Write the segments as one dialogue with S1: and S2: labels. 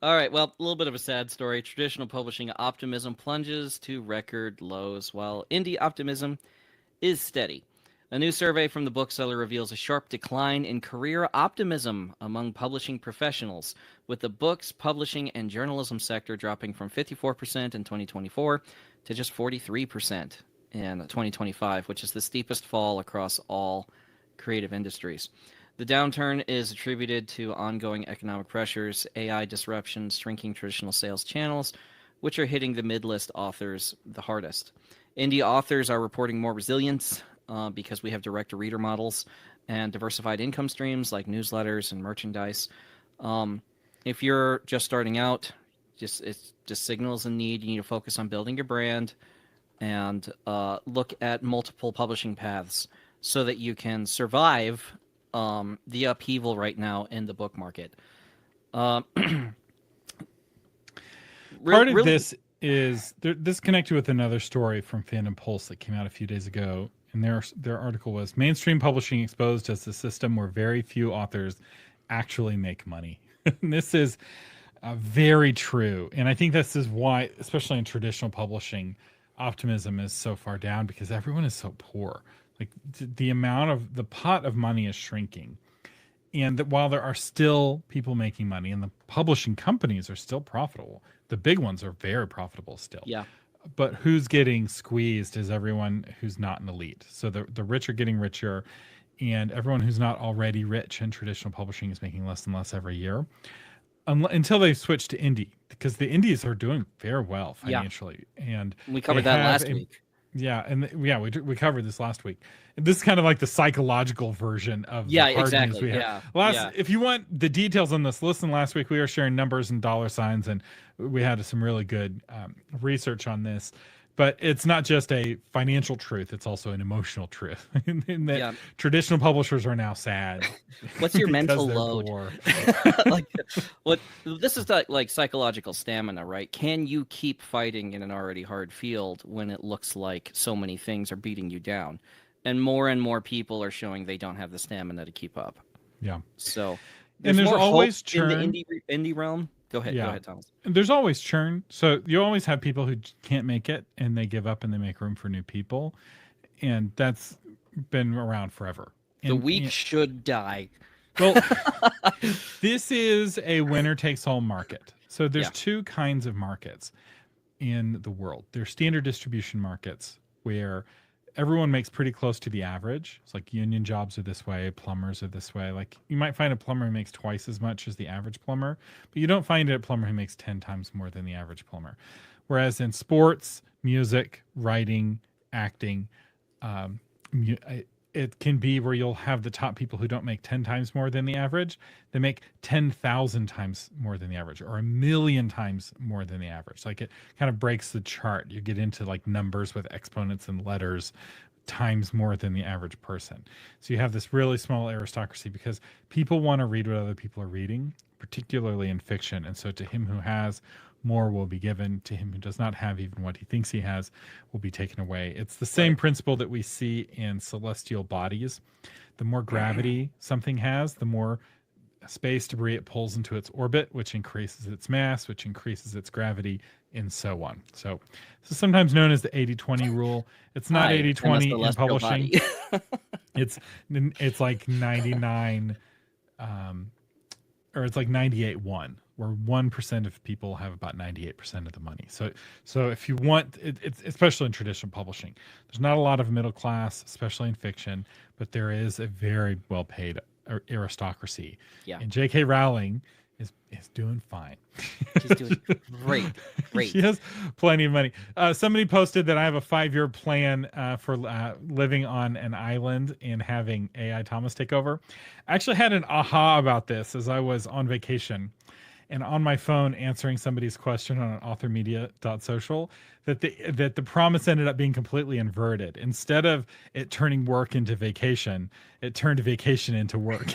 S1: All right, well, a little bit of a sad story. Traditional publishing optimism plunges to record lows, while indie optimism is steady. A new survey from the bookseller reveals a sharp decline in career optimism among publishing professionals, with the books, publishing, and journalism sector dropping from 54% in 2024 to just 43% in 2025, which is the steepest fall across all creative industries. The downturn is attributed to ongoing economic pressures, AI disruptions, shrinking traditional sales channels, which are hitting the mid-list authors the hardest. Indie authors are reporting more resilience because we have direct-to-reader models and diversified income streams like newsletters and merchandise. If you're just starting out, it's just signals a need. You need to focus on building your brand and look at multiple publishing paths so that you can survive the upheaval right now in the book market. Uh,
S2: Part of
S1: really,
S2: this is this connected with another story from Fandom Pulse that came out a few days ago, and their article was mainstream publishing exposed as a system where very few authors actually make money. And this is very true, and I think this is why, especially in traditional publishing, optimism is so far down because everyone is so poor. Like the amount of the pot of money is shrinking, and that while there are still people making money and the publishing companies are still profitable, the big ones are very profitable still.
S1: yeah.
S2: But who's getting squeezed is everyone who's not an elite. So the rich are getting richer, and everyone who's not already rich in traditional publishing is making less and less every year until they switch to indie, because the indies are doing very well
S1: Yeah,
S2: financially, and
S1: we
S2: they
S1: covered that
S2: have
S1: last
S2: a
S1: week.
S2: yeah, and we covered this last week. This is kind of like the psychological version of the
S1: Yeah,
S2: hard news
S1: exactly.
S2: we have.
S1: Yeah,
S2: Last,
S1: yeah.
S2: if you want the details on this, listen. Last week we were sharing numbers and dollar signs, and we had some really good research on this. But it's not just a financial truth; it's also an emotional truth. In that
S1: Yeah.
S2: traditional publishers are now sad
S1: What's your
S2: because
S1: mental
S2: they're
S1: load?
S2: poor.
S1: Like, what? This is like psychological stamina, right? Can you keep fighting in an already hard field when it looks like so many things are beating you down, and more people are showing they don't have the stamina to keep up.
S2: Yeah,
S1: So
S2: and
S1: there's
S2: there's
S1: more hope
S2: always
S1: in the
S2: churn.
S1: indie realm. Go
S2: Yeah.
S1: ahead, Thomas.
S2: There's always churn. So you always have people who can't make it and they give up and they make room for new people. And that's been around forever.
S1: The
S2: And,
S1: weak should die.
S2: well, this is a winner takes all market. So there's
S1: Yeah.
S2: two kinds of markets in the world. There's standard distribution markets where everyone makes pretty close to the average. It's like union jobs are this way, plumbers are this way. Like you might find a plumber who makes twice as much as the average plumber, but you don't find a plumber who makes 10 times more than the average plumber. Whereas in sports, music, writing, acting, um, it can be where you'll have the top people who don't make 10 times more than the average. They make 10,000 times more than the average or a million times more than the average. Like it kind of breaks the chart. You get into like numbers with exponents and letters times more than the average person. So you have this really small aristocracy because people want to read what other people are reading, particularly in fiction. And so to him who has, more will be given. To him who does not have even what he thinks he has will be taken away. It's the same
S1: Right.
S2: principle that we see in celestial bodies. The more gravity something has, the more space debris it pulls into its orbit, which increases its mass, which increases its gravity, and so on. So this is sometimes known as the 80-20 rule. It's not
S1: Hi, I'm a
S2: 80-20 in
S1: celestial
S2: publishing.
S1: body.
S2: It's like 99 or it's like 98-1, where 1% of people have about 98% of the money. So if you want it's especially in traditional publishing, there's not a lot of middle class, especially in fiction, but there is a very well paid aristocracy.
S1: Yeah,
S2: And J.K. Rowling is doing fine.
S1: she's doing great.
S2: She
S1: Great.
S2: has plenty of money. Somebody posted that I have a 5-year plan for living on an island and having AI Thomas take over. I actually had an aha about this as I was on vacation and on my phone answering somebody's question on authormedia.social that the promise ended up being completely inverted. Instead of it turning work into vacation, it turned vacation into work.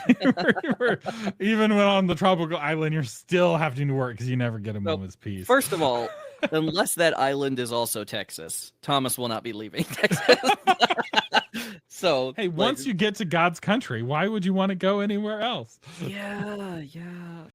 S2: Even when on the tropical island, you're still having to work because you never get a
S1: So,
S2: moment's peace.
S1: first of all, unless that island is also Texas, Thomas will not be leaving Texas. So,
S2: Hey,
S1: like,
S2: once you get to God's country, why would you want to go anywhere else?
S1: yeah, yeah.